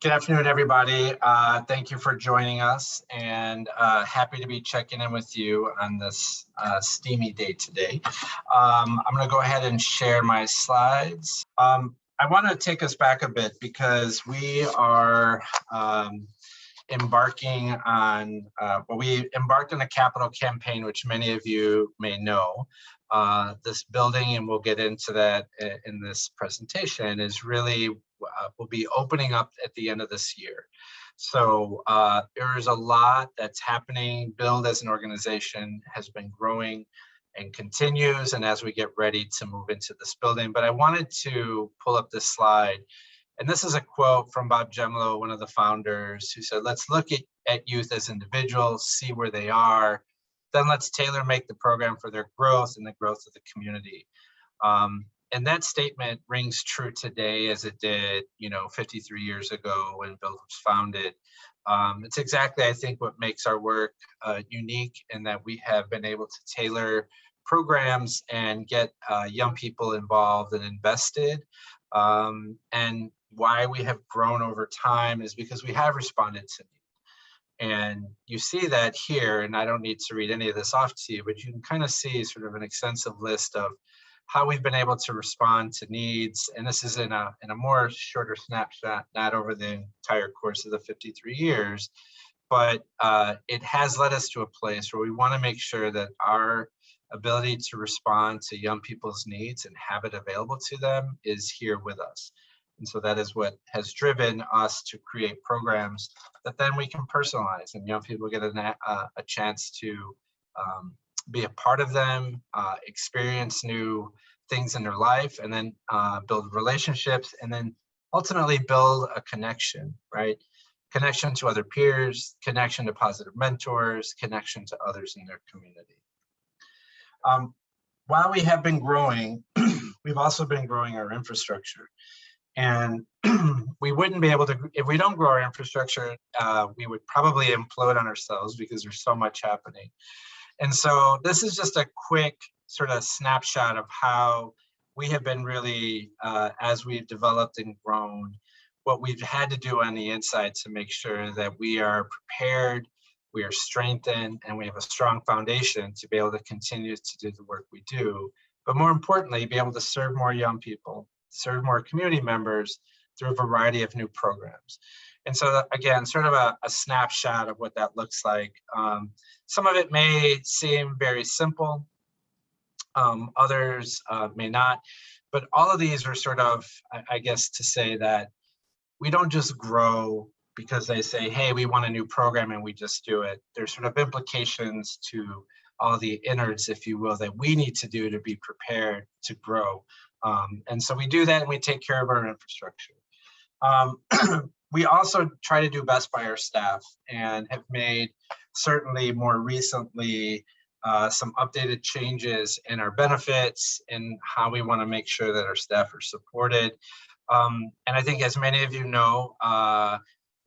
Good afternoon, everybody. Thank you for joining us, and happy to be checking in with you on this steamy day today. I'm going to go ahead and share my slides. I want to take us back a bit because we are embarking on, we embarked on a capital campaign, which many of you may know. This building, and we'll get into that in this presentation, is really will be opening up at the end of this year. So there's a lot that's happening. Build as an organization has been growing and continues, and as we get ready to move into this building. But I wanted to pull up this slide, and this is a quote from Bob Gemlo, one of the founders, who said, let's look at youth as individuals, see where they are, then let's tailor make the program for their growth and the growth of the community. And that statement rings true today as it did, 53 years ago when Build was founded. It's exactly, I think, what makes our work unique, in that we have been able to tailor programs and get young people involved and invested. And why we have grown over time is because we have responded to need. And you see that here, and I don't need to read any of this off to you, but you can kind of see sort of an extensive list of how we've been able to respond to needs. And this is in a more shorter snapshot, not over the entire course of the 53 years, but it has led us to a place where we want to make sure that our ability to respond to young people's needs and have it available to them is here with us. And so that is what has driven us to create programs that then we can personalize, and young people get a chance to be a part of them, experience new things in their life, and then build relationships, and then ultimately build a connection, right? Connection to other peers, connection to positive mentors, connection to others in their community. While we have been growing, we've also been growing our infrastructure. And we wouldn't be able to, if we don't grow our infrastructure, we would probably implode on ourselves because there's so much happening. And so this is just a quick sort of snapshot of how we have been really, as we've developed and grown, what we've had to do on the inside to make sure that we are prepared, we are strengthened, and we have a strong foundation to be able to continue to do the work we do. But more importantly, be able to serve more young people, serve more community members through a variety of new programs. And so again, sort of a snapshot of what that looks like. Some of it may seem very simple, others may not, but all of these are sort of, I guess, to say that we don't just grow because they say, hey, we want a new program and we just do it. There's sort of implications to all the innards, if you will, that we need to do to be prepared to grow. And so we do that, and we take care of our infrastructure. We also try to do best by our staff, and have made, certainly more recently, some updated changes in our benefits and how we want to make sure that our staff are supported. And I think, as many of you know,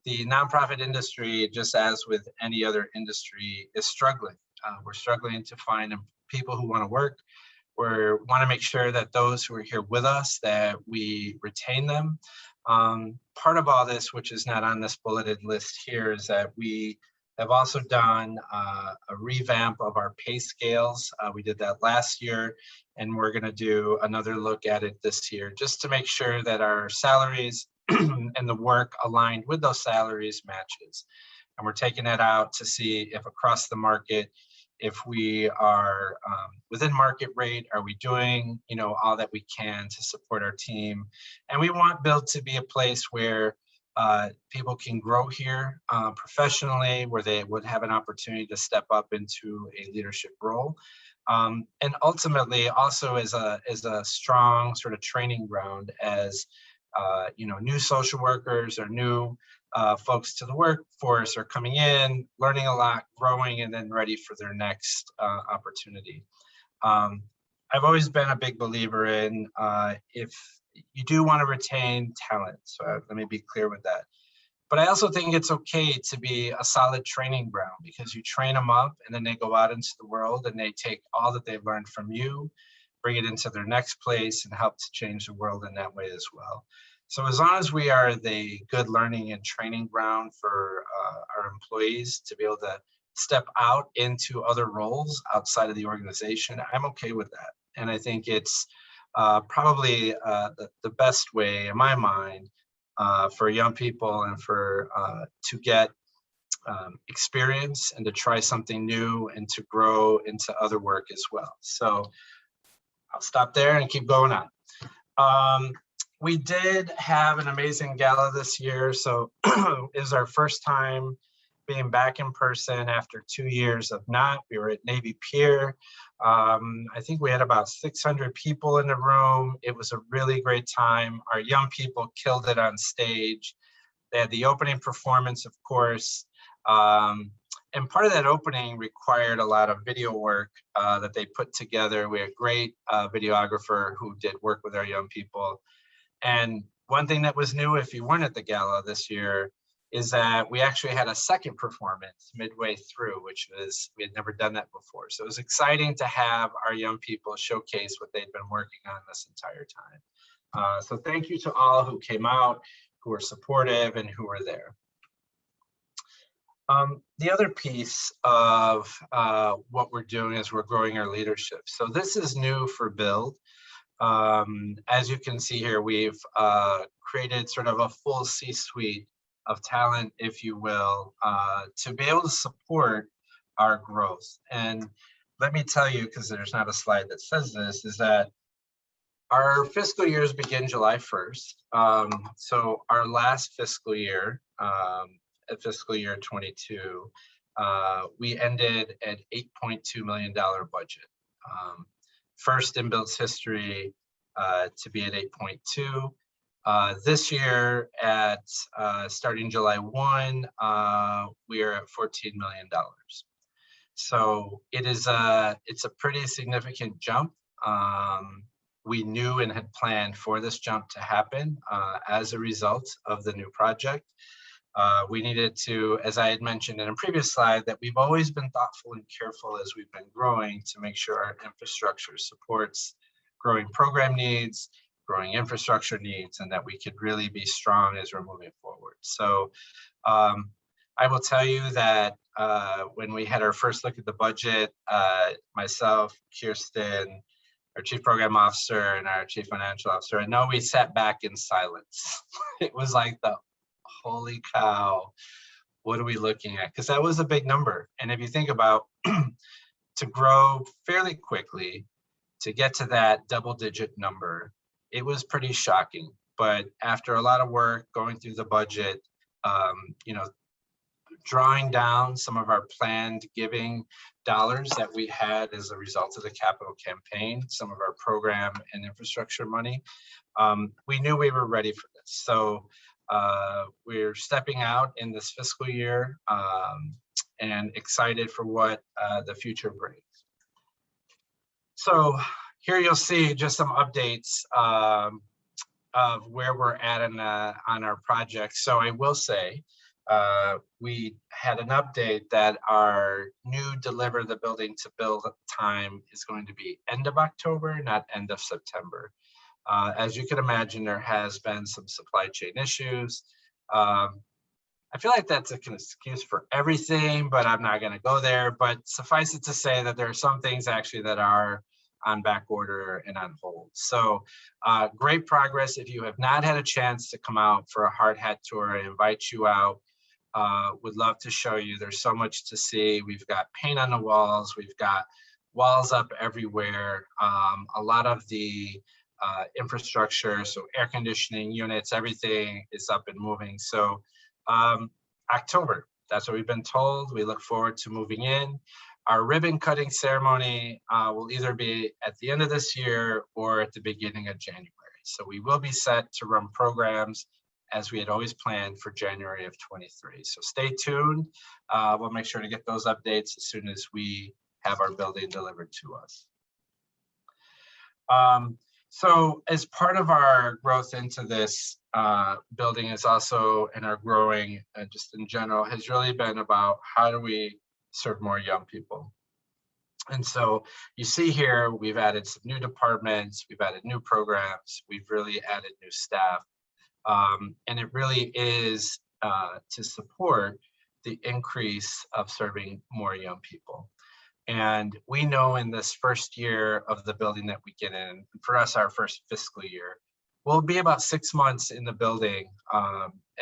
the nonprofit industry, just as with any other industry, is struggling. We're struggling to find people who want to work. We want to make sure that those who are here with us, that we retain them. Part of all this, which is not on this bulleted list here, is that we have also done a revamp of our pay scales. We did that last year, and we're going to do another look at it this year, just to make sure that our salaries and the work aligned with those salaries matches. And we're taking that out to see if across the market, if we are within market rate, are we doing, all that we can to support our team? And we want Build to be a place where people can grow here professionally, where they would have an opportunity to step up into a leadership role. And ultimately also is a strong sort of training ground as new social workers or new folks to the workforce are coming in, learning a lot, growing, and then ready for their next opportunity. I've always been a big believer in if you do want to retain talent, so let me be clear with that. But I also think it's okay to be a solid training ground, because you train them up and then they go out into the world and they take all that they've learned from you, bring it into their next place, and help to change the world in that way as well. So as long as we are the good learning and training ground for our employees to be able to step out into other roles outside of the organization, I'm okay with that. And I think it's probably the best way in my mind for young people and for to get experience and to try something new and to grow into other work as well. So I'll stop there and keep going on. We did have an amazing gala this year. So it was our first time being back in person after 2 years of not. We were at Navy Pier. I think we had about 600 people in the room. It was a really great time. Our young people killed it on stage. They had the opening performance, of course. And part of that opening required a lot of video work that they put together. We had a great videographer who did work with our young people. And one thing that was new, if you weren't at the gala this year, is that we actually had a second performance midway through, which was, we had never done that before. So it was exciting to have our young people showcase what they'd been working on this entire time. So thank you to all who came out, who were supportive, and who were there. The other piece of what we're doing is we're growing our leadership. So this is new for Build. As you can see here, we've created sort of a full C-suite of talent, if you will, to be able to support our growth. And let me tell you, because there's not a slide that says this, is that our fiscal years begin July 1st. So our last fiscal year, fiscal year 22, we ended at $8.2 million budget. First in Build's history to be at 8.2. This year, at starting July 1, we are at $14 million. So it's a pretty significant jump. We knew and had planned for this jump to happen as a result of the new project. We needed to, as I had mentioned in a previous slide, that we've always been thoughtful and careful as we've been growing to make sure our infrastructure supports growing program needs, growing infrastructure needs, and that we could really be strong as we're moving forward. So I will tell you that when we had our first look at the budget, myself, Kirsten, our Chief Program Officer, and our Chief Financial Officer, I know we sat back in silence. It was like the holy cow, what are we looking at? Because that was a big number. And if you think about to grow fairly quickly, to get to that double-digit number, it was pretty shocking. But after a lot of work going through the budget, you know, drawing down some of our planned giving dollars that we had as a result of the capital campaign, some of our program and infrastructure money, we knew we were ready for this. So we're stepping out in this fiscal year and excited for what the future brings. So here you'll see just some updates of where we're at on our project. So I will say, we had an update that our new deliver the building to build time is going to be end of October, not end of September. As you can imagine, there has been some supply chain issues. I feel like that's an excuse for everything, but I'm not going to go there. But suffice it to say that there are some things actually that are on back order and on hold. So great progress. If you have not had a chance to come out for a hard hat tour, I invite you out. Would love to show you. There's so much to see. We've got paint on the walls. We've got walls up everywhere. A lot of the infrastructure, so air conditioning units, everything is up and moving. So October, that's what we've been told. We look forward to moving in. Our ribbon cutting ceremony will either be at the end of this year or at the beginning of January. So we will be set to run programs as we had always planned for January of 23. So stay tuned. We'll make sure to get those updates as soon as we have our building delivered to us. So as part of our growth into this building is also, and our growing just in general, has really been about how do we serve more young people. And so you see here, we've added some new departments, we've added new programs, we've really added new staff. And it really is to support the increase of serving more young people. And we know in this first year of the building that we get in, for us, our first fiscal year, we'll be about 6 months in the building.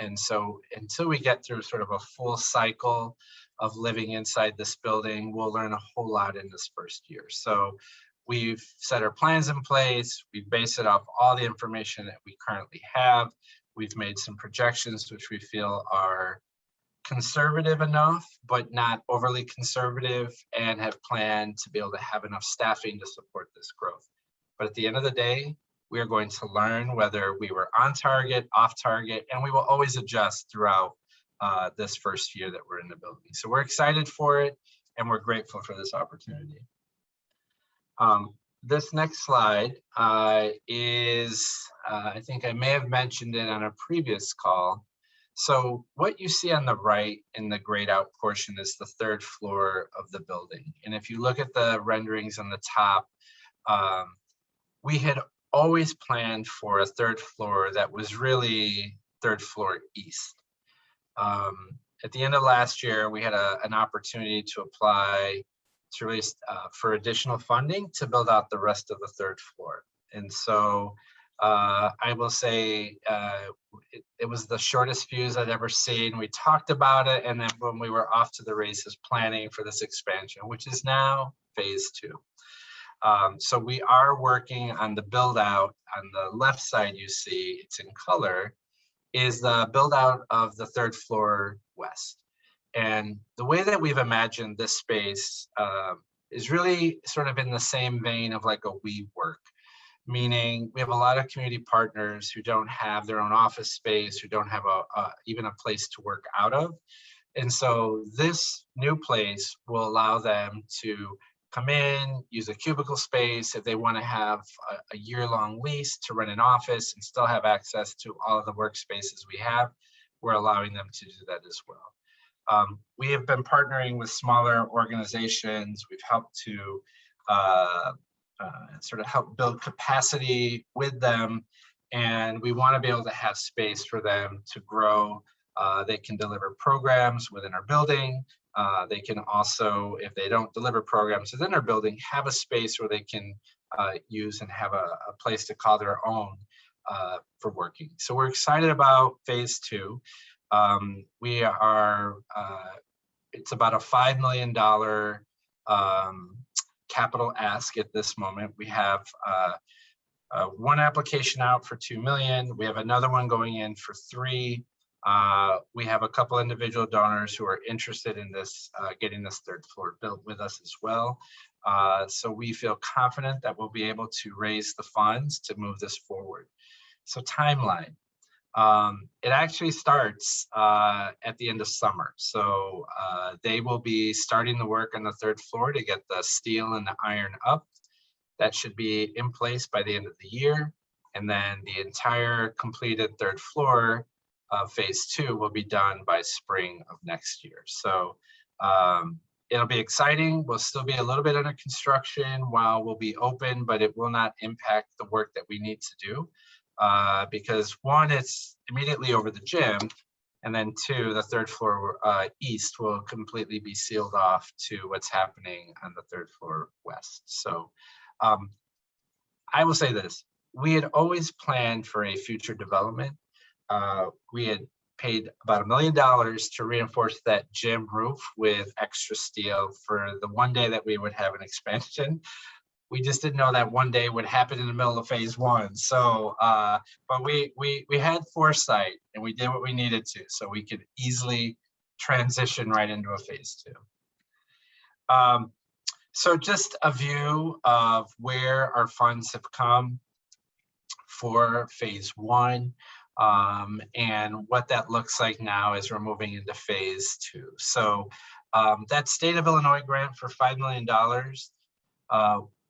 And so until we get through sort of a full cycle of living inside this building, we'll learn a whole lot in this first year. So we've set our plans in place. We've based it off all the information that we currently have. We've made some projections, which we feel are conservative enough, but not overly conservative, and have planned to be able to have enough staffing to support this growth. But at the end of the day, we are going to learn whether we were on target, off target, and we will always adjust throughout this first year that we're in the building. So we're excited for it, and we're grateful for this opportunity. This next slide is, I think I may have mentioned it on a previous call. So what you see on the right in the grayed out portion is the third floor of the building. And if you look at the renderings on the top, we had always planned for a third floor that was really third floor east. At the end of last year, we had an opportunity to apply to raise for additional funding to build out the rest of the third floor. And so I will say it was the shortest fuse I'd ever seen. We talked about it, and then when we were off to the races planning for this expansion, which is now phase 2. So we are working on the build out. On the left side, you see it's in color, is the build out of the third floor west. And the way that we've imagined this space is really sort of in the same vein of like a WeWork, meaning we have a lot of community partners who don't have their own office space, who don't have even a place to work out of. And so this new place will allow them to come in, use a cubicle space. If they want to have a year-long lease to rent an office and still have access to all of the workspaces we have, we're allowing them to do that as well. We have been partnering with smaller organizations. We've helped to sort of help build capacity with them, and we want to be able to have space for them to grow. They can deliver programs within our building. They can also, if they don't deliver programs within our building, have a space where they can use and have a place to call their own for working. So we're excited about phase 2. We are, it's about a $5 million capital ask at this moment. We have one application out for $2 million. We have another one going in for $3 million. We have a couple individual donors who are interested in this, getting this third floor built with us as well. So we feel confident that we'll be able to raise the funds to move this forward. So timeline. It actually starts at the end of summer. So they will be starting the work on the third floor to get the steel and the iron up. That should be in place by the end of the year. And then the entire completed third floor phase 2 will be done by spring of next year. So it'll be exciting. We'll still be a little bit under construction while we'll be open, but it will not impact the work that we need to do. Because one, it's immediately over the gym, and then 2, the third floor east will completely be sealed off to what's happening on the third floor west. So I will say this, we had always planned for a future development. We had paid about $1 million to reinforce that gym roof with extra steel for the one day that we would have an expansion. We just didn't know that one day would happen in the middle of phase 1. So, but we had foresight, and we did what we needed to, so we could easily transition right into a phase 2. So just a view of where our funds have come for phase 1, and what that looks like now as we're moving into phase 2. So that state of Illinois grant for $5 million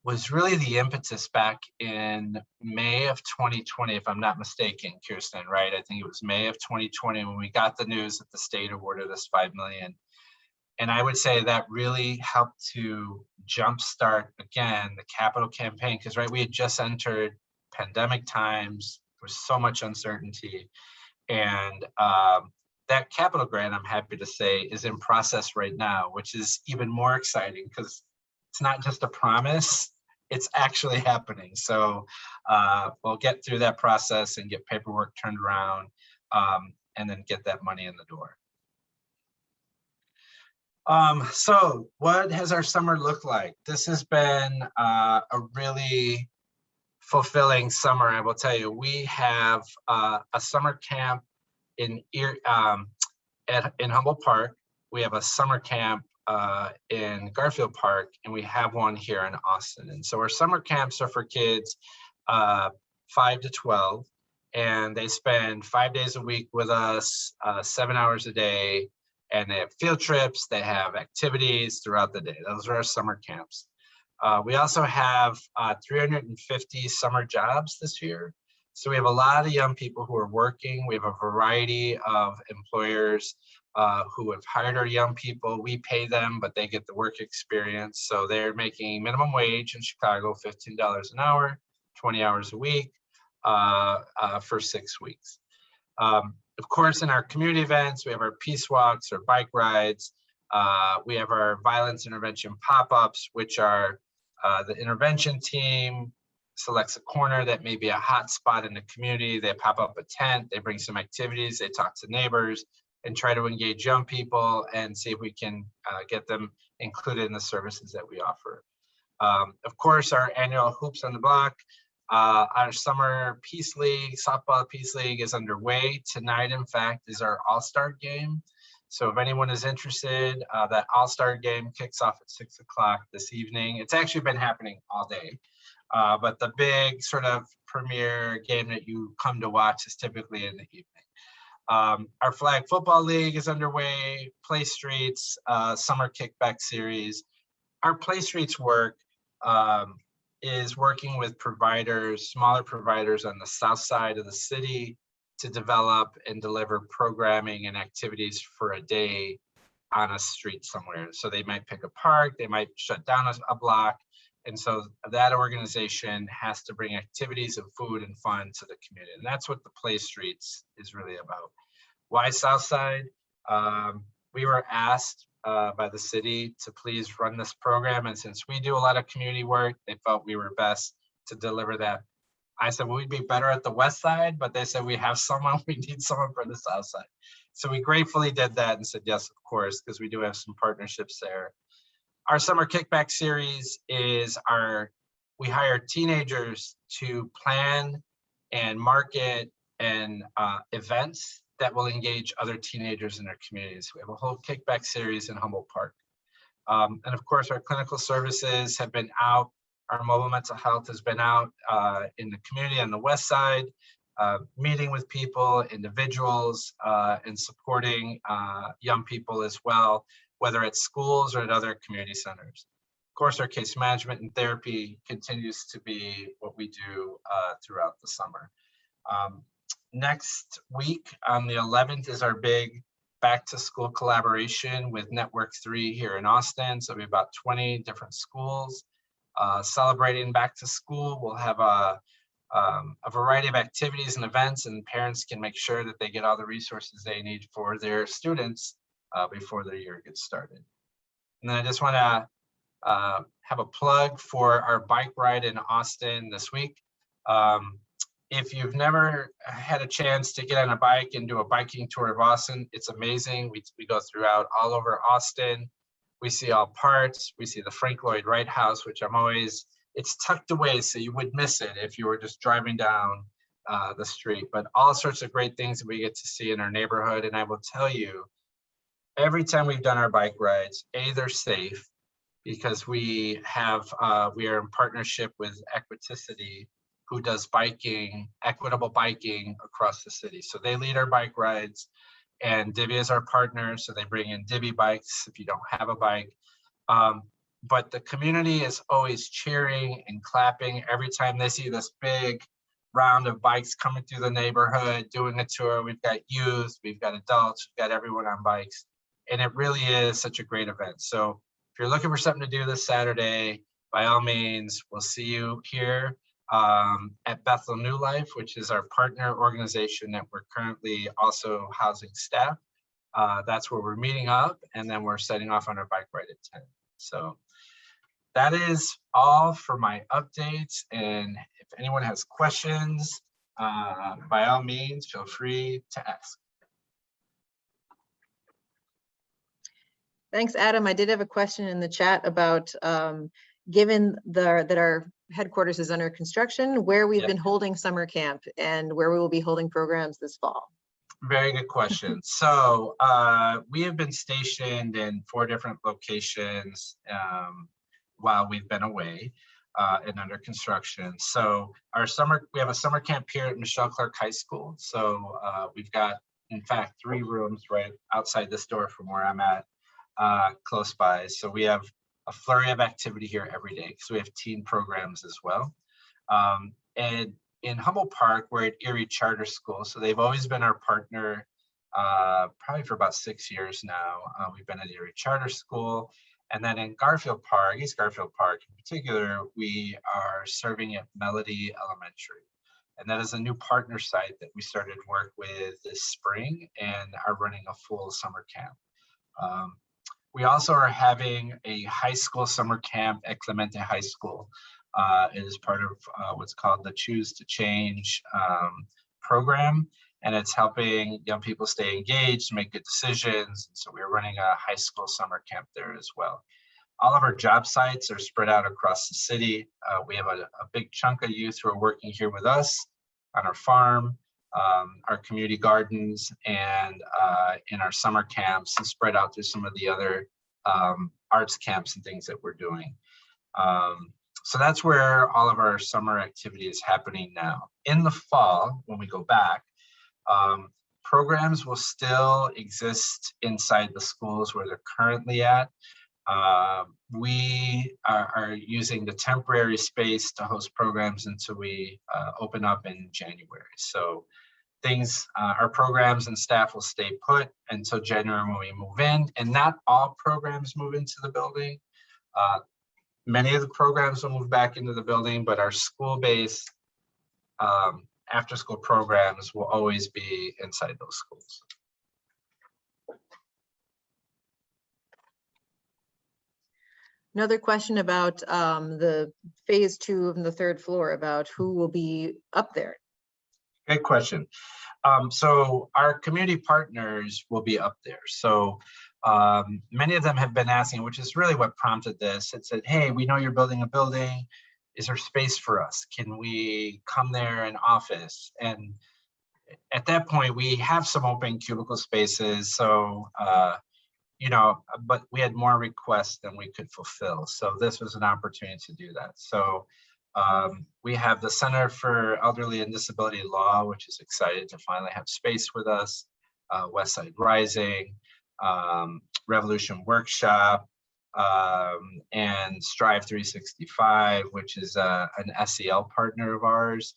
was really the impetus back in May of 2020, if I'm not mistaken, Kirsten, right? I think it was May of 2020 when we got the news that the state awarded us $5 million. And I would say that really helped to jumpstart, again, the capital campaign, because, right, we had just entered pandemic times. was so much uncertainty. And that capital grant, I'm happy to say, is in process right now, which is even more exciting because it's not just a promise, it's actually happening. So we'll get through that process and get paperwork turned around, and then get that money in the door. So what has our summer looked like? This has been a really fulfilling summer, I will tell you. We have a summer camp in Humboldt Park. We have a summer camp in Garfield Park, and we have one here in Austin. And so our summer camps are for kids 5 to 12, and they spend 5 days a week with us, 7 hours a day, and they have field trips, they have activities throughout the day. Those are our summer camps. We also have 350 summer jobs this year. So we have a lot of young people who are working. We have a variety of employers who have hired our young people. We pay them, but they get the work experience. So they're making minimum wage in Chicago, $15 an hour, 20 hours a week for 6 weeks. Of course, in our community events, we have our peace walks or bike rides. We have our violence intervention pop-ups, which are the intervention team selects a corner that may be a hot spot in the community. They pop up a tent, they bring some activities, they talk to neighbors and try to engage young people and see if we can get them included in the services that we offer. Of course, our annual Hoops on the Block, our summer Peace League, softball Peace League is underway. Tonight, in fact, is our All-Star game. So if anyone is interested, that All-Star game kicks off at 6 o'clock this evening. It's actually been happening all day. But the big sort of premier game that you come to watch is typically in the evening. Our flag football league is underway, Play Streets, summer kickback series. Our Play Streets work is working with providers, smaller providers on the south side of the city to develop and deliver programming and activities for a day on a street somewhere. So they might pick a park, they might shut down a block. And so that organization has to bring activities and food and fun to the community. And that's what the Play Streets is really about. Why Southside? We were asked by the city to please run this program. And since we do a lot of community work, they felt we were best to deliver that. I said, well, we'd be better at the west side, but they said, we have someone, we need someone for the south side. So we gratefully did that and said, yes, of course, because we do have some partnerships there. Our summer kickback series is we hire teenagers to plan and market and events that will engage other teenagers in their communities. We have a whole kickback series in Humboldt Park. And of course, our clinical services have been out. Our mobile mental health has been out in the community on the west side, meeting with people, individuals, and supporting young people as well, whether at schools or at other community centers. Of course, our case management and therapy continues to be what we do throughout the summer. Next week on the 11th is our big back to school collaboration with Network 3 here in Austin. So we have about 20 different schools celebrating back to school. We'll have a variety of activities and events, and parents can make sure that they get all the resources they need for their students before the year gets started. And then I just want to have a plug for our bike ride in Austin this week. If you've never had a chance to get on a bike and do a biking tour of Austin, it's amazing. We go throughout all over Austin. We see all parts. We see the Frank Lloyd Wright House, which it's tucked away, so you would miss it if you were just driving down the street. But all sorts of great things that we get to see in our neighborhood. And I will tell you, every time we've done our bike rides, they're safe because we are in partnership with Equiticity, who does equitable biking across the city. So they lead our bike rides, and Divvy is our partner. So they bring in Divvy bikes if you don't have a bike. But the community is always cheering and clapping every time they see this big round of bikes coming through the neighborhood, doing a tour. We've got youth, we've got adults, we've got everyone on bikes. And it really is such a great event. So if you're looking for something to do this Saturday, by all means, we'll see you here. at Bethel New Life, which is our partner organization that we're currently also housing staff. That's where we're meeting up, and then we're setting off on our bike ride at 10. So that is all for my updates. And if anyone has questions, by all means, feel free to ask. Thanks, Adam. I did have a question in the chat about, given that our headquarters is under construction, where we've been holding summer camp and where we will be holding programs this fall. Very good question. So we have been stationed in 4 different locations while we've been away and under construction. So we have a summer camp here at Michelle Clark High School. So we've got, in fact, 3 rooms right outside this door from where I'm at, close by. So we have a flurry of activity here every day because we have teen programs as well. And in Humboldt Park, we're at Erie Charter School. So they've always been our partner, probably for about 6 years now. We've been at Erie Charter School. And then in Garfield Park, East Garfield Park in particular, we are serving at Melody Elementary. And that is a new partner site that we started work with this spring and are running a full summer camp. We also are having a high school summer camp at Clemente High School. It is part of what's called the Choose to Change program, and it's helping young people stay engaged, make good decisions. So we're running a high school summer camp there as well. All of our job sites are spread out across the city. We have a big chunk of youth who are working here with us on our farm, our community gardens, and in our summer camps, and spread out through some of the other arts camps and things that we're doing. So that's where all of our summer activity is happening now. In the fall, when we go back, programs will still exist inside the schools where they're currently at. We are using the temporary space to host programs until we open up in January. So our programs and staff will stay put until January when we move in, and not all programs move into the building. Many of the programs will move back into the building, but our school-based after-school programs will always be inside those schools. Another question about the phase 2 of the 3rd floor, about who will be up there. Great question. So our community partners will be up there. So many of them have been asking, which is really what prompted this. It said, hey, we know you're building a building. Is there space for us? Can we come there in office? And at that point, we have some open cubicle spaces. So, but we had more requests than we could fulfill. So this was an opportunity to do that. So we have the Center for Elderly and Disability Law, which is excited to finally have space with us, Westside Rising, Revolution Workshop, and Strive 365, which is an SEL partner of ours.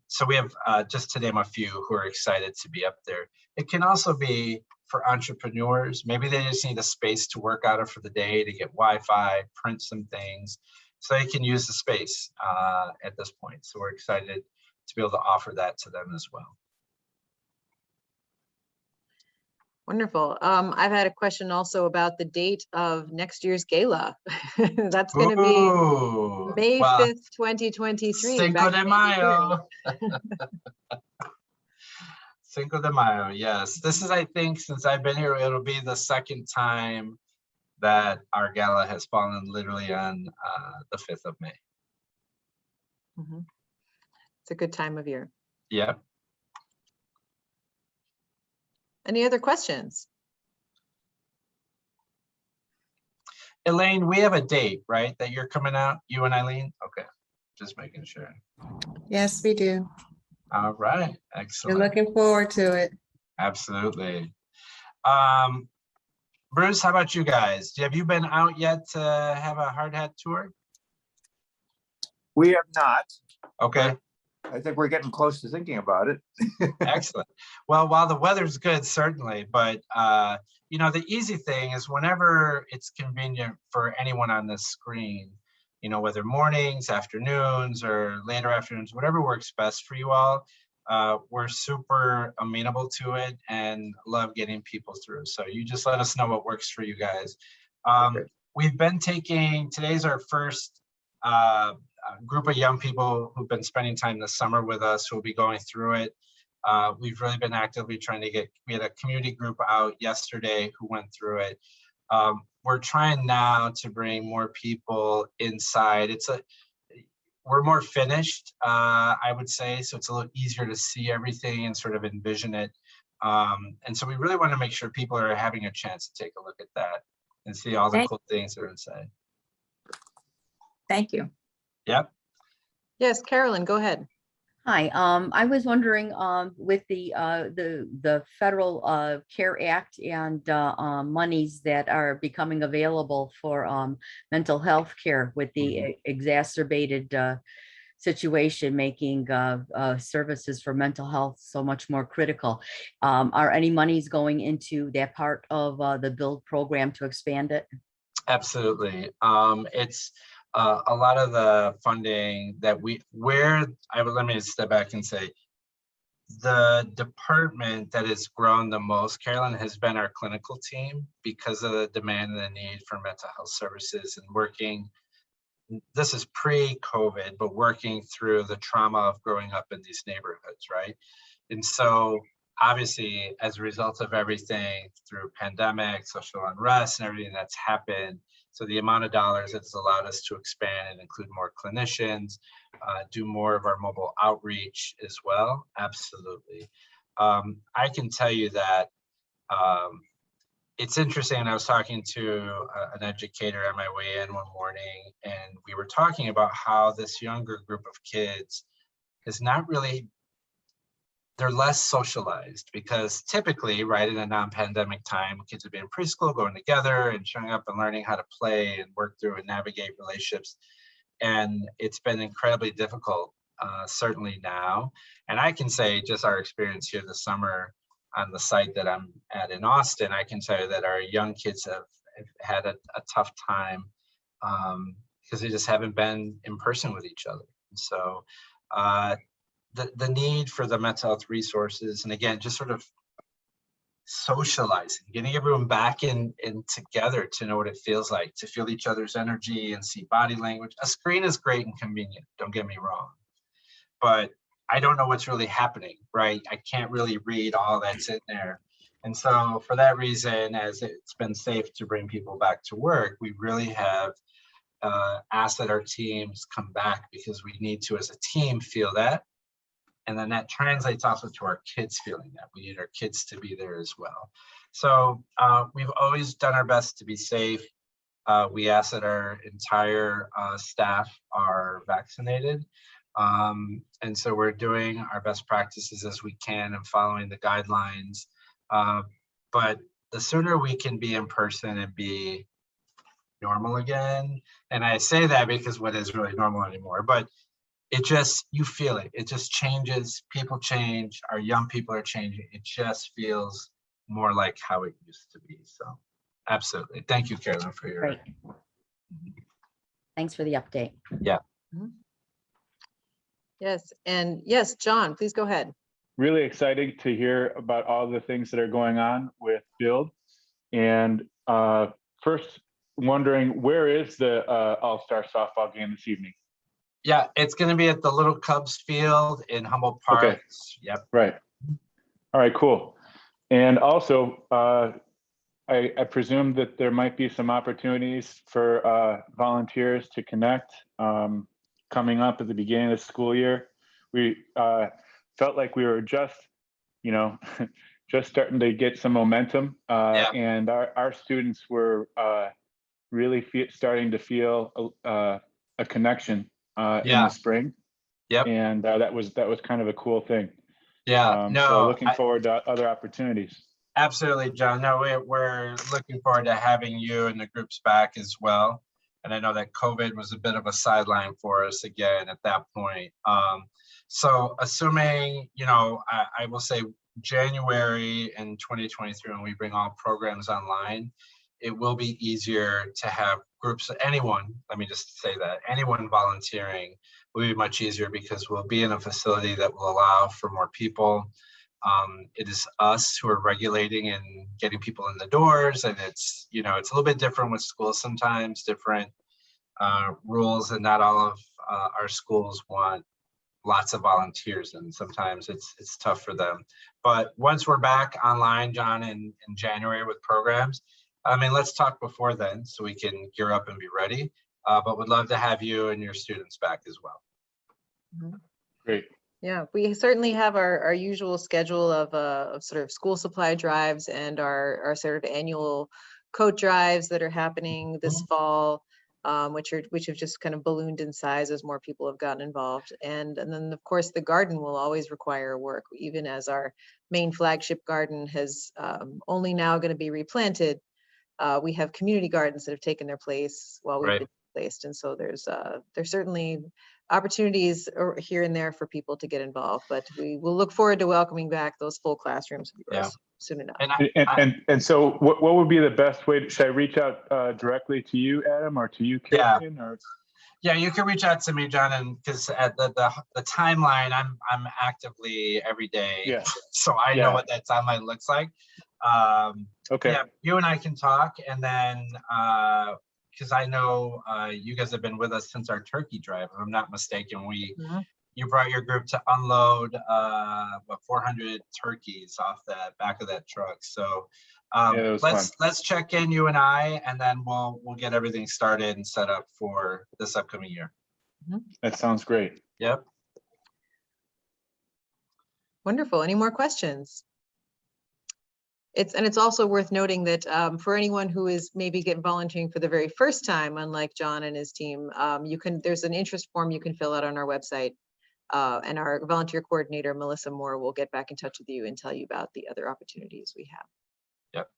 So we have, just to name a few, who are excited to be up there. It can also be for entrepreneurs. Maybe they just need a space to work out of for the day, to get Wi-Fi, print some things, so they can use the space at this point. So we're excited to be able to offer that to them as well. Wonderful. I've had a question also about the date of next year's gala. That's going to be May 5th, 2023. Cinco de Mayo. Cinco de Mayo, yes. This is, I think, since I've been here, it'll be the 2nd time that our gala has fallen literally on the 5th of May. Mm-hmm. It's a good time of year. Yeah. Any other questions? Elaine, we have a date, right, that you're coming out, you and Eileen? Okay, just making sure. Yes, we do. All right, excellent. We're looking forward to it. Absolutely. Bruce, how about you guys? Have you been out yet to have a hard hat tour? We have not. Okay. I think we're getting close to thinking about it. Excellent. Well, while the weather's good, certainly, but the easy thing is whenever it's convenient for anyone on this screen, whether mornings, afternoons, or later afternoons, whatever works best for you all. We're super amenable to it and love getting people through. So you just let us know what works for you guys. We've been today's our first group of young people who've been spending time this summer with us, who will be going through it. We've really been actively trying to we had a community group out yesterday who went through it. We're trying now to bring more people inside. We're more finished, I would say, so it's a little easier to see everything and sort of envision it. And so we really want to make sure people are having a chance to take a look at that and see all the cool things that are inside. Thank you. Yep. Yes, Carolyn, go ahead. Hi, I was wondering with the federal CARE Act and monies that are becoming available for mental health care with the exacerbated situation, making services for mental health so much more critical. Are any monies going into that part of the BUILD program to expand it? Absolutely. It's a lot of the funding that let me step back and say, the department that has grown the most, Carolyn, has been our clinical team because of the demand and the need for mental health services and working. This is pre-COVID, but working through the trauma of growing up in these neighborhoods, right? And so obviously, as a result of everything through pandemic, social unrest, and everything that's happened, so the amount of dollars that's allowed us to expand and include more clinicians, do more of our mobile outreach as well. Absolutely. I can tell you that it's interesting. I was talking to an educator on my way in one morning, and we were talking about how this younger group of kids is not really, they're less socialized, because typically, right, in a non-pandemic time, kids would be in preschool, going together and showing up and learning how to play and work through and navigate relationships. And it's been incredibly difficult, certainly now. And I can say just our experience here this summer on the site that I'm at in Austin, I can tell you that our young kids have had a tough time because they just haven't been in person with each other. And so the need for the mental health resources, and again, just sort of socializing, getting everyone back in together to know what it feels like, to feel each other's energy and see body language. A screen is great and convenient, don't get me wrong, but I don't know what's really happening, right? I can't really read all that's in there. And so for that reason, as it's been safe to bring people back to work, we really have asked that our teams come back, because we need to, as a team, feel that. And then that translates also to our kids feeling that. We need our kids to be there as well. So we've always done our best to be safe. We ask that our entire staff are vaccinated. And so we're doing our best practices as we can and following the guidelines. But the sooner we can be in person and be normal again, and I say that because what is really normal anymore, but it just, you feel it. It just changes. People change. Our young people are changing. It just feels more like how it used to be. So absolutely. Thank you, Carolyn, for your. Great. Thanks for the update. Yeah. Yes, and yes, John, please go ahead. Really exciting to hear about all the things that are going on with Build. And first, wondering, where is the All-Star softball game this evening? Yeah, it's going to be at the Little Cubs field in Humboldt Park. Okay. Yep. Right. All right, cool. And also, I presume that there might be some opportunities for volunteers to connect coming up at the beginning of the school year. We felt like we were just, just starting to get some momentum, and our students were really starting to feel a connection in the spring. Yep. And that was kind of a cool thing. Yeah. So looking forward to other opportunities. Absolutely, John. No, we're looking forward to having you and the groups back as well. And I know that COVID was a bit of a sideline for us again at that point. So assuming, I will say January in 2023, when we bring all programs online, it will be easier to have groups, anyone, let me just say that, anyone volunteering will be much easier because we'll be in a facility that will allow for more people. It is us who are regulating and getting people in the doors, and it's, you know, it's a little bit different with schools sometimes, different rules, and not all of our schools want lots of volunteers, and sometimes it's tough for them. But once we're back online, John, in January with programs, I mean, let's talk before then so we can gear up and be ready. But would love to have you and your students back as well. Great. Yeah, we certainly have our usual schedule of sort of school supply drives and our sort of annual coat drives that are happening this fall, which have just kind of ballooned in size as more people have gotten involved. And then of course the garden will always require work, even as our main flagship garden has only now going to be replanted. We have community gardens that have taken their place while we've been placed, and so there's certainly opportunities here and there for people to get involved, but we will look forward to welcoming back those full classrooms soon enough. And so what would be the best way should I reach out directly to you, Adam, or to you, Kirsten? Or? Yeah, you can reach out to me, John, and because at the timeline, I'm actively every day, so I know what that timeline looks like. Okay. Yeah, you and I can talk, and then because I know you guys have been with us since our turkey drive, if I'm not mistaken. You brought your group to unload 400 turkeys off the back of that truck. So let's check in, you and I, and then we'll get everything started and set up for this upcoming year. That sounds great. Yep. Wonderful. Any more questions? It's also worth noting that for anyone who is maybe volunteering for the very first time, unlike John and his team, there's an interest form you can fill out on our website, and our volunteer coordinator, Melissa Moore, will get back in touch with you and tell you about the other opportunities we have. Yep.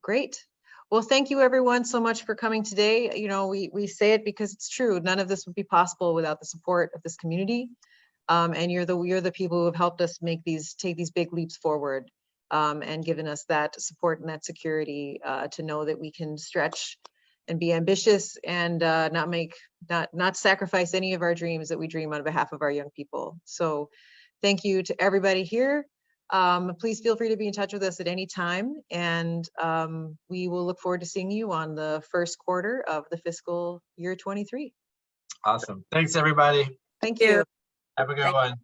Great. Well, thank you everyone so much for coming today. You know, we say it because it's true. None of this would be possible without the support of this community. And you're the people who have helped us take these big leaps forward. And given us that support and that security to know that we can stretch and be ambitious and not sacrifice any of our dreams that we dream on behalf of our young people. So thank you to everybody here. Please feel free to be in touch with us at any time, and we will look forward to seeing you on the first quarter of the fiscal year 23. Awesome. Thanks, everybody. Thank you. Have a good one.